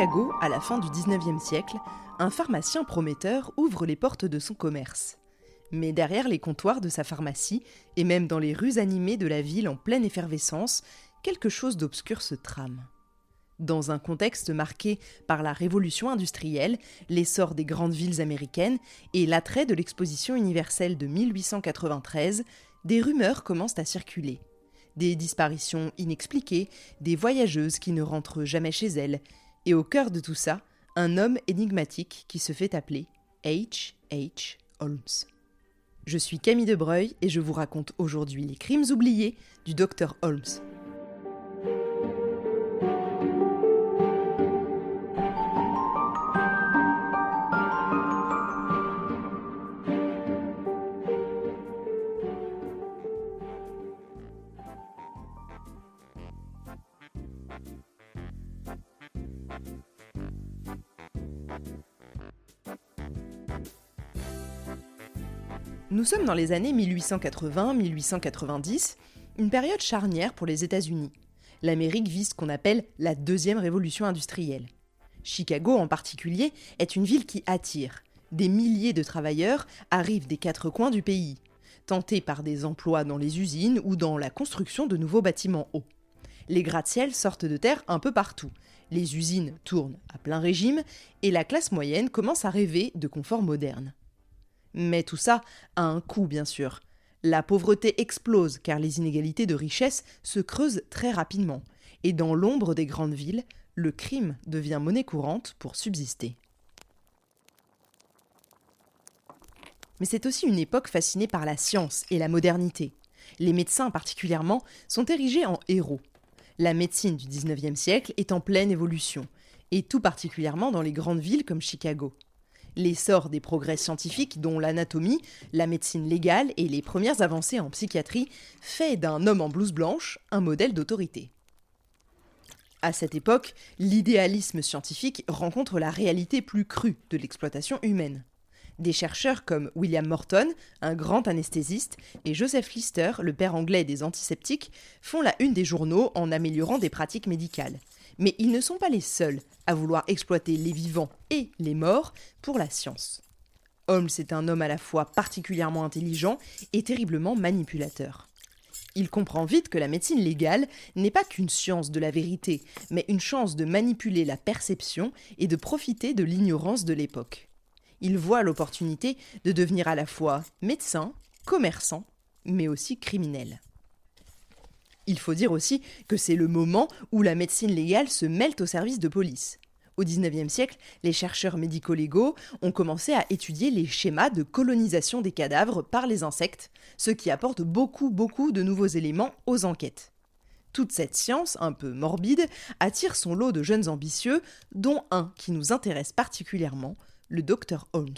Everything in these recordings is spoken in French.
Chicago, à la fin du 19e siècle, un pharmacien prometteur ouvre les portes de son commerce. Mais derrière les comptoirs de sa pharmacie, et même dans les rues animées de la ville en pleine effervescence, quelque chose d'obscur se trame. Dans un contexte marqué par la révolution industrielle, l'essor des grandes villes américaines et l'attrait de l'exposition universelle de 1893, des rumeurs commencent à circuler. Des disparitions inexpliquées, des voyageuses qui ne rentrent jamais chez elles, et au cœur de tout ça, un homme énigmatique qui se fait appeler H.H. Holmes. Je suis Camille Debreuil et je vous raconte aujourd'hui les crimes oubliés du Dr Holmes. Nous sommes dans les années 1880-1890, une période charnière pour les États-Unis. L'Amérique vit ce qu'on appelle la deuxième révolution industrielle. Chicago en particulier est une ville qui attire. Des milliers de travailleurs arrivent des quatre coins du pays, tentés par des emplois dans les usines ou dans la construction de nouveaux bâtiments hauts. Les gratte-ciels sortent de terre un peu partout. Les usines tournent à plein régime et la classe moyenne commence à rêver de confort moderne. Mais tout ça a un coût, bien sûr. La pauvreté explose car les inégalités de richesse se creusent très rapidement. Et dans l'ombre des grandes villes, le crime devient monnaie courante pour subsister. Mais c'est aussi une époque fascinée par la science et la modernité. Les médecins particulièrement sont érigés en héros. La médecine du 19e siècle est en pleine évolution, et tout particulièrement dans les grandes villes comme Chicago. L'essor des progrès scientifiques, dont l'anatomie, la médecine légale et les premières avancées en psychiatrie, fait d'un homme en blouse blanche un modèle d'autorité. À cette époque, l'idéalisme scientifique rencontre la réalité plus crue de l'exploitation humaine. Des chercheurs comme William Morton, un grand anesthésiste, et Joseph Lister, le père anglais des antiseptiques, font la une des journaux en améliorant des pratiques médicales. Mais ils ne sont pas les seuls à vouloir exploiter les vivants et les morts pour la science. Holmes est un homme à la fois particulièrement intelligent et terriblement manipulateur. Il comprend vite que la médecine légale n'est pas qu'une science de la vérité, mais une chance de manipuler la perception et de profiter de l'ignorance de l'époque. Il voit l'opportunité de devenir à la fois médecin, commerçant, mais aussi criminel. Il faut dire aussi que c'est le moment où la médecine légale se mêle au service de police. Au XIXe siècle, les chercheurs médico-légaux ont commencé à étudier les schémas de colonisation des cadavres par les insectes, ce qui apporte beaucoup de nouveaux éléments aux enquêtes. Toute cette science, un peu morbide, attire son lot de jeunes ambitieux, dont un qui nous intéresse particulièrement, le Dr Holmes.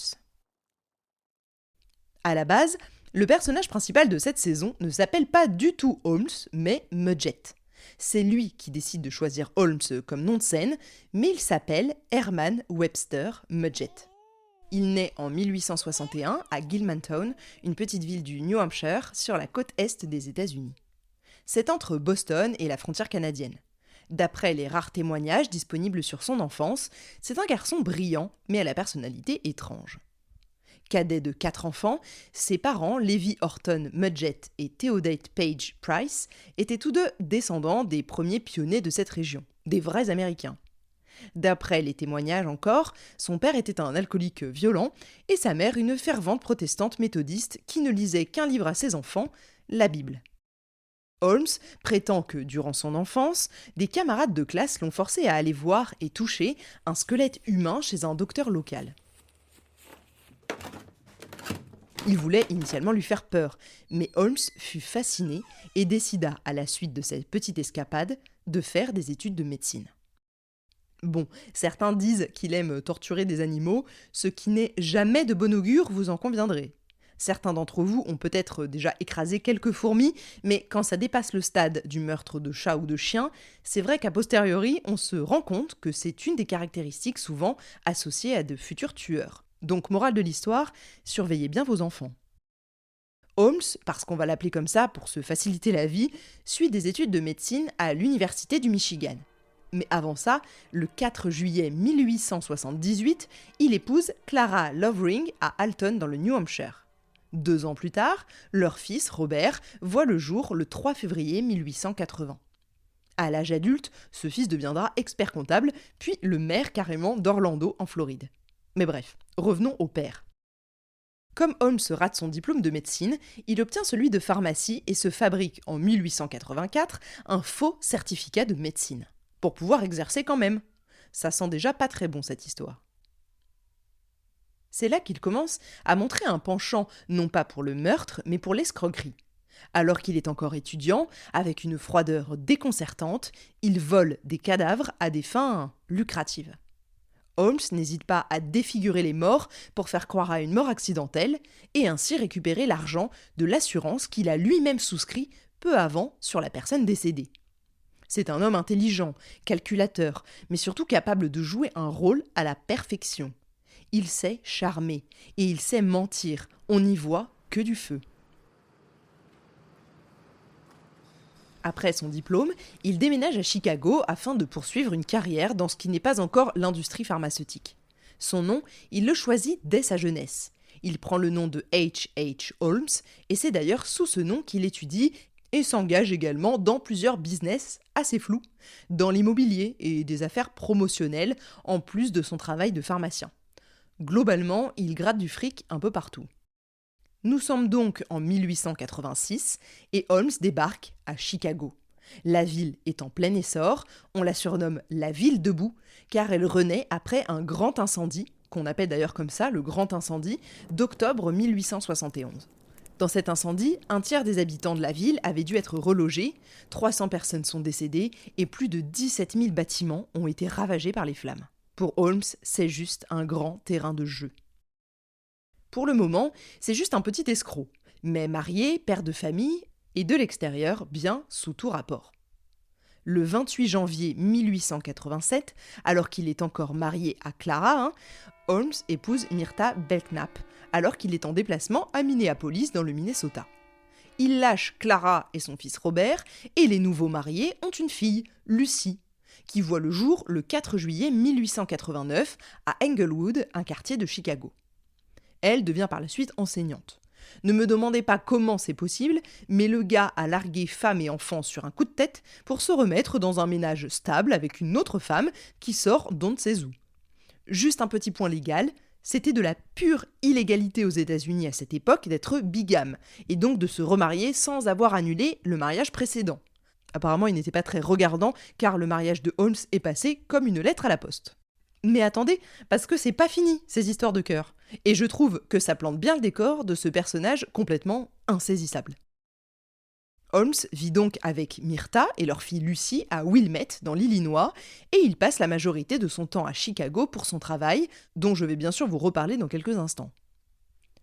À la base, le personnage principal de cette saison ne s'appelle pas du tout Holmes, mais Mudgett. C'est lui qui décide de choisir Holmes comme nom de scène, mais il s'appelle Herman Webster Mudgett. Il naît en 1861 à Gilmantown, une petite ville du New Hampshire, sur la côte est des États-Unis. C'est entre Boston et la frontière canadienne. D'après les rares témoignages disponibles sur son enfance, c'est un garçon brillant, mais à la personnalité étrange. Cadet de 4 enfants, ses parents, Levi Horton Mudgett et Theodate Page Price, étaient tous deux descendants des premiers pionniers de cette région, des vrais Américains. D'après les témoignages encore, son père était un alcoolique violent et sa mère une fervente protestante méthodiste qui ne lisait qu'un livre à ses enfants, la Bible. Holmes prétend que, durant son enfance, des camarades de classe l'ont forcé à aller voir et toucher un squelette humain chez un docteur local. Il voulait initialement lui faire peur, mais Holmes fut fasciné et décida, à la suite de cette petite escapade, de faire des études de médecine. Bon, certains disent qu'il aime torturer des animaux, ce qui n'est jamais de bon augure, vous en conviendrez. Certains d'entre vous ont peut-être déjà écrasé quelques fourmis, mais quand ça dépasse le stade du meurtre de chat ou de chien, c'est vrai qu'a posteriori, on se rend compte que c'est une des caractéristiques souvent associées à de futurs tueurs. Donc, morale de l'histoire, surveillez bien vos enfants. Holmes, parce qu'on va l'appeler comme ça pour se faciliter la vie, suit des études de médecine à l'Université du Michigan. Mais avant ça, le 4 juillet 1878, il épouse Clara Lovering à Alton dans le New Hampshire. 2 ans plus tard, leur fils, Robert, voit le jour le 3 février 1880. À l'âge adulte, ce fils deviendra expert comptable, puis le maire carrément d'Orlando en Floride. Mais bref, revenons au père. Comme Holmes rate son diplôme de médecine, il obtient celui de pharmacie et se fabrique en 1884 un faux certificat de médecine, pour pouvoir exercer quand même. Ça sent déjà pas très bon cette histoire. C'est là qu'il commence à montrer un penchant non pas pour le meurtre, mais pour l'escroquerie. Alors qu'il est encore étudiant, avec une froideur déconcertante, il vole des cadavres à des fins lucratives. Holmes n'hésite pas à défigurer les morts pour faire croire à une mort accidentelle et ainsi récupérer l'argent de l'assurance qu'il a lui-même souscrit peu avant sur la personne décédée. C'est un homme intelligent, calculateur, mais surtout capable de jouer un rôle à la perfection. Il sait charmer et il sait mentir, on n'y voit que du feu. Après son diplôme, il déménage à Chicago afin de poursuivre une carrière dans ce qui n'est pas encore l'industrie pharmaceutique. Son nom, il le choisit dès sa jeunesse. Il prend le nom de H. Holmes et c'est d'ailleurs sous ce nom qu'il étudie et s'engage également dans plusieurs business assez flous, dans l'immobilier et des affaires promotionnelles en plus de son travail de pharmacien. Globalement, il gratte du fric un peu partout. Nous sommes donc en 1886 et Holmes débarque à Chicago. La ville est en plein essor, on la surnomme la ville debout car elle renaît après un grand incendie, qu'on appelle d'ailleurs comme ça le grand incendie, d'octobre 1871. Dans cet incendie, un tiers des habitants de la ville avaient dû être relogés, 300 personnes sont décédées et plus de 17 000 bâtiments ont été ravagés par les flammes. Pour Holmes, c'est juste un grand terrain de jeu. Pour le moment, c'est juste un petit escroc, mais marié, père de famille, et de l'extérieur, bien sous tout rapport. Le 28 janvier 1887, alors qu'il est encore marié à Clara, Holmes épouse Myrta Belknap, alors qu'il est en déplacement à Minneapolis dans le Minnesota. Il lâche Clara et son fils Robert, et les nouveaux mariés ont une fille, Lucy, qui voit le jour le 4 juillet 1889 à Englewood, un quartier de Chicago. Elle devient par la suite enseignante. Ne me demandez pas comment c'est possible, mais le gars a largué femme et enfants sur un coup de tête pour se remettre dans un ménage stable avec une autre femme qui sort d'on ne sait où. Juste un petit point légal, c'était de la pure illégalité aux États-Unis à cette époque d'être bigame, et donc de se remarier sans avoir annulé le mariage précédent. Apparemment, il n'était pas très regardant, car le mariage de Holmes est passé comme une lettre à la poste. Mais attendez, parce que c'est pas fini, ces histoires de cœur. Et je trouve que ça plante bien le décor de ce personnage complètement insaisissable. Holmes vit donc avec Myrta et leur fille Lucy à Wilmette, dans l'Illinois, et il passe la majorité de son temps à Chicago pour son travail, dont je vais bien sûr vous reparler dans quelques instants.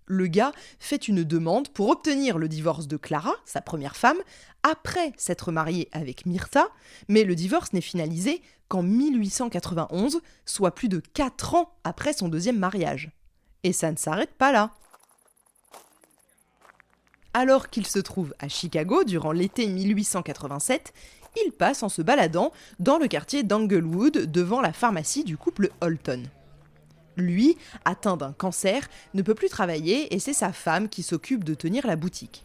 Le gars fait une demande pour obtenir le divorce de Clara, sa première femme, après s'être marié avec Myrta, mais le divorce n'est finalisé qu'en 1891, soit plus de 4 ans après son deuxième mariage. Et ça ne s'arrête pas là. Alors qu'il se trouve à Chicago durant l'été 1887, il passe en se baladant dans le quartier d'Englewood devant la pharmacie du couple Holton. Lui, atteint d'un cancer, ne peut plus travailler et c'est sa femme qui s'occupe de tenir la boutique.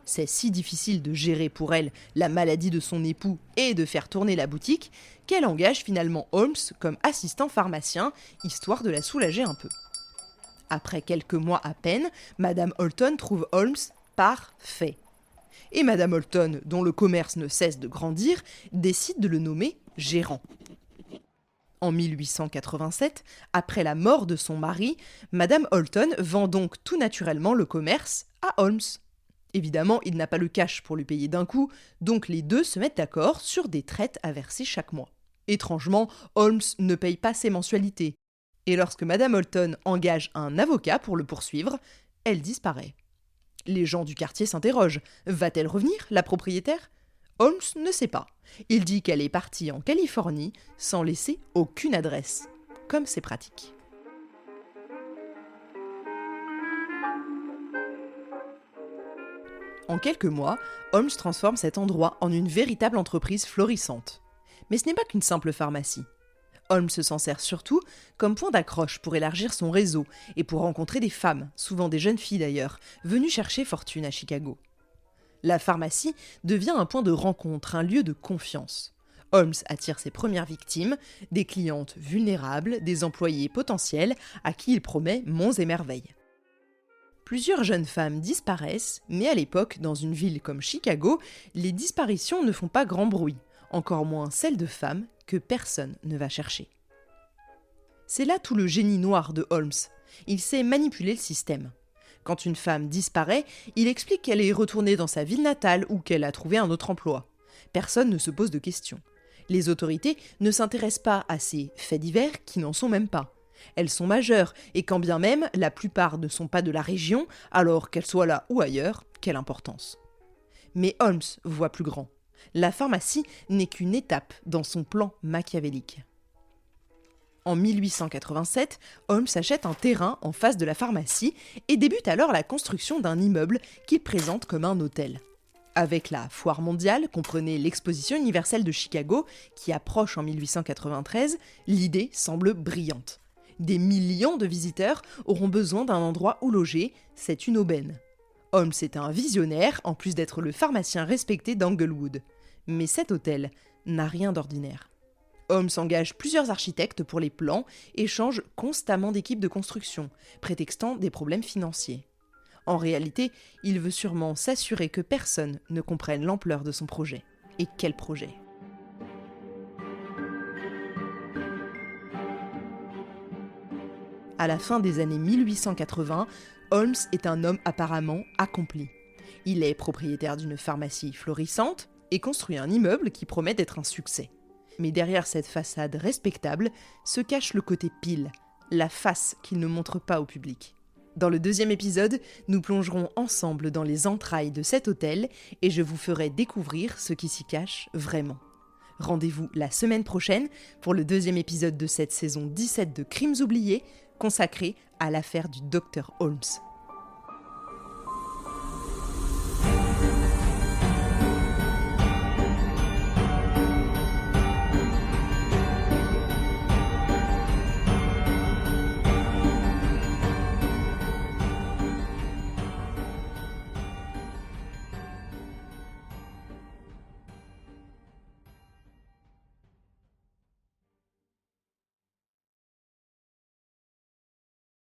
C'est si difficile de gérer pour elle la maladie de son époux et de faire tourner la boutique qu'elle engage finalement Holmes comme assistant pharmacien, histoire de la soulager un peu. Après quelques mois à peine, Madame Holton trouve Holmes parfait. Et Madame Holton, dont le commerce ne cesse de grandir, décide de le nommer gérant. En 1887, après la mort de son mari, Madame Holton vend donc tout naturellement le commerce à Holmes. Évidemment, il n'a pas le cash pour lui payer d'un coup, donc les deux se mettent d'accord sur des traites à verser chaque mois. Étrangement, Holmes ne paye pas ses mensualités. Et lorsque Madame Holton engage un avocat pour le poursuivre, elle disparaît. Les gens du quartier s'interrogent. Va-t-elle revenir, la propriétaire ? Holmes ne sait pas. Il dit qu'elle est partie en Californie sans laisser aucune adresse. Comme c'est pratique. En quelques mois, Holmes transforme cet endroit en une véritable entreprise florissante. Mais ce n'est pas qu'une simple pharmacie. Holmes s'en sert surtout comme point d'accroche pour élargir son réseau et pour rencontrer des femmes, souvent des jeunes filles d'ailleurs, venues chercher fortune à Chicago. La pharmacie devient un point de rencontre, un lieu de confiance. Holmes attire ses premières victimes, des clientes vulnérables, des employés potentiels à qui il promet monts et merveilles. Plusieurs jeunes femmes disparaissent, mais à l'époque, dans une ville comme Chicago, les disparitions ne font pas grand bruit, encore moins celles de femmes que personne ne va chercher. C'est là tout le génie noir de Holmes. Il sait manipuler le système. Quand une femme disparaît, il explique qu'elle est retournée dans sa ville natale ou qu'elle a trouvé un autre emploi. Personne ne se pose de questions. Les autorités ne s'intéressent pas à ces faits divers qui n'en sont même pas. Elles sont majeures, et quand bien même la plupart ne sont pas de la région, alors qu'elles soient là ou ailleurs, quelle importance. Mais Holmes voit plus grand. La pharmacie n'est qu'une étape dans son plan machiavélique. En 1887, Holmes achète un terrain en face de la pharmacie et débute alors la construction d'un immeuble qu'il présente comme un hôtel. Avec la Foire mondiale, comprenez l'Exposition universelle de Chicago, qui approche en 1893, l'idée semble brillante. Des millions de visiteurs auront besoin d'un endroit où loger, c'est une aubaine. Holmes est un visionnaire, en plus d'être le pharmacien respecté d'Englewood. Mais cet hôtel n'a rien d'ordinaire. Holmes engage plusieurs architectes pour les plans et change constamment d'équipe de construction, prétextant des problèmes financiers. En réalité, il veut sûrement s'assurer que personne ne comprenne l'ampleur de son projet. Et quel projet ? À la fin des années 1880, Holmes est un homme apparemment accompli. Il est propriétaire d'une pharmacie florissante et construit un immeuble qui promet d'être un succès. Mais derrière cette façade respectable se cache le côté pile, la face qu'il ne montre pas au public. Dans le deuxième épisode, nous plongerons ensemble dans les entrailles de cet hôtel et je vous ferai découvrir ce qui s'y cache vraiment. Rendez-vous la semaine prochaine pour le deuxième épisode de cette saison 17 de Crimes oubliés, consacré à l'affaire du Dr Holmes.